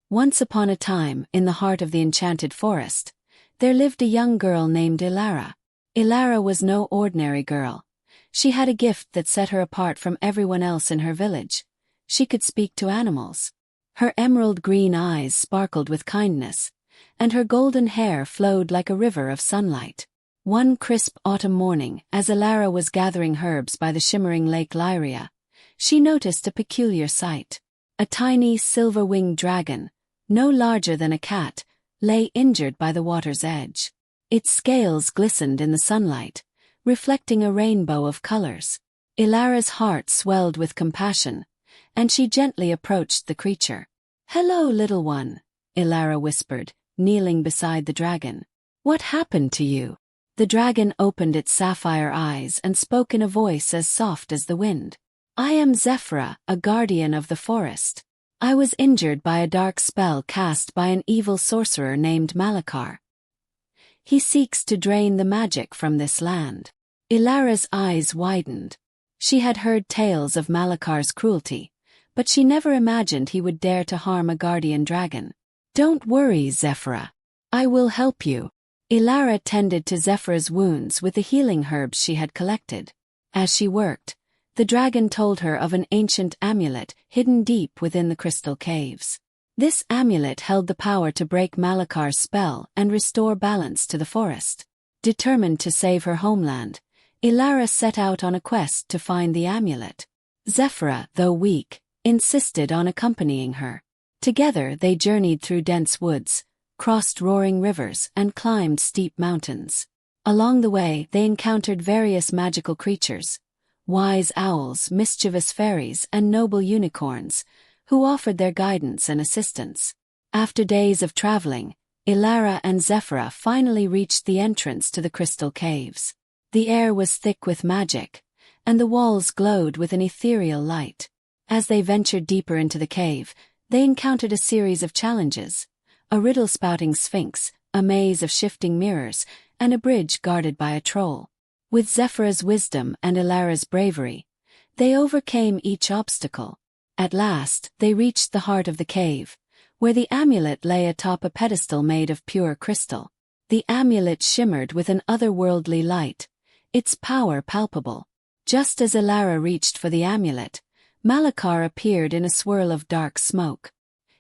Once upon a time, in the heart of the enchanted forest, there lived a young girl named Elara. Elara was no ordinary girl. She had a gift that set her apart from everyone else in her village. She could speak to animals. Her emerald green eyes sparkled with kindness, and her golden hair flowed like a river of sunlight. One crisp autumn morning, as Elara was gathering herbs by the shimmering Lake Lyria, she noticed a peculiar sight. A tiny silver-winged dragon, no larger than a cat, lay injured by the water's edge. Its scales glistened in the sunlight, reflecting a rainbow of colors. Elara's heart swelled with compassion, and she gently approached the creature. "Hello, little one," Elara whispered, kneeling beside the dragon. "What happened to you?" The dragon opened its sapphire eyes and spoke in a voice as soft as the wind. "I am Zephra, a guardian of the forest. I was injured by a dark spell cast by an evil sorcerer named Malakar. He seeks to drain the magic from this land." Elara's eyes widened. She had heard tales of Malakar's cruelty, but she never imagined he would dare to harm a guardian dragon. "Don't worry, Zephra. I will help you." Elara tended to Zephra's wounds with the healing herbs she had collected. As she worked, the dragon told her of an ancient amulet hidden deep within the crystal caves. This amulet held the power to break Malakar's spell and restore balance to the forest. Determined to save her homeland, Elara set out on a quest to find the amulet. Zephra, though weak, insisted on accompanying her. Together they journeyed through dense woods, crossed roaring rivers, and climbed steep mountains. Along the way they encountered various magical creatures, wise owls, mischievous fairies, and noble unicorns, who offered their guidance and assistance. After days of traveling, Elara and Zephra finally reached the entrance to the crystal caves. The air was thick with magic, and the walls glowed with an ethereal light. As they ventured deeper into the cave, they encountered a series of challenges: a riddle-spouting sphinx, a maze of shifting mirrors, and a bridge guarded by a troll. With Zephra's wisdom and Elara's bravery, they overcame each obstacle. At last, they reached the heart of the cave, where the amulet lay atop a pedestal made of pure crystal. The amulet shimmered with an otherworldly light, its power palpable. Just as Elara reached for the amulet, Malakar appeared in a swirl of dark smoke.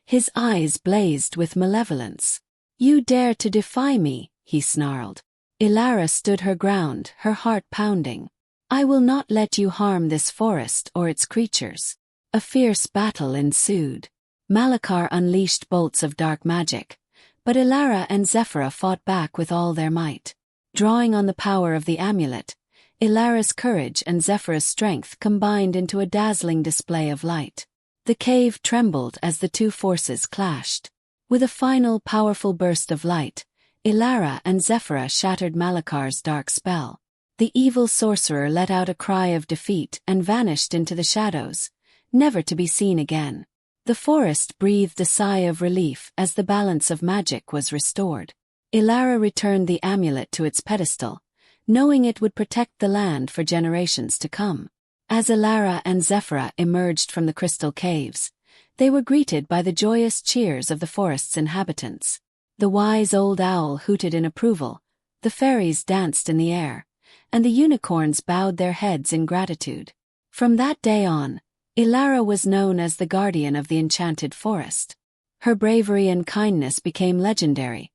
His eyes blazed with malevolence. "You dare to defy me," he snarled. Elara stood her ground, her heart pounding. "I will not let you harm this forest or its creatures." A fierce battle ensued. Malakar unleashed bolts of dark magic, but Elara and Zephra fought back with all their might. Drawing on the power of the amulet, Elara's courage and Zephra's strength combined into a dazzling display of light. The cave trembled as the two forces clashed. With a final powerful burst of light, Elara and Zephra shattered Malakar's dark spell. The evil sorcerer let out a cry of defeat and vanished into the shadows, never to be seen again. The forest breathed a sigh of relief as the balance of magic was restored. Elara returned the amulet to its pedestal, knowing it would protect the land for generations to come. As Elara and Zephra emerged from the crystal caves, they were greeted by the joyous cheers of the forest's inhabitants. The wise old owl hooted in approval, the fairies danced in the air, and the unicorns bowed their heads in gratitude. From that day on, Elara was known as the guardian of the enchanted forest. Her bravery and kindness became legendary,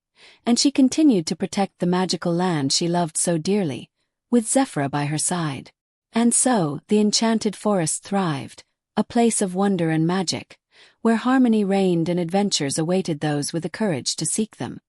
and she continued to protect the magical land she loved so dearly, with Zephra by her side. And so, the enchanted forest thrived, a place of wonder and magic, where harmony reigned and adventures awaited those with the courage to seek them.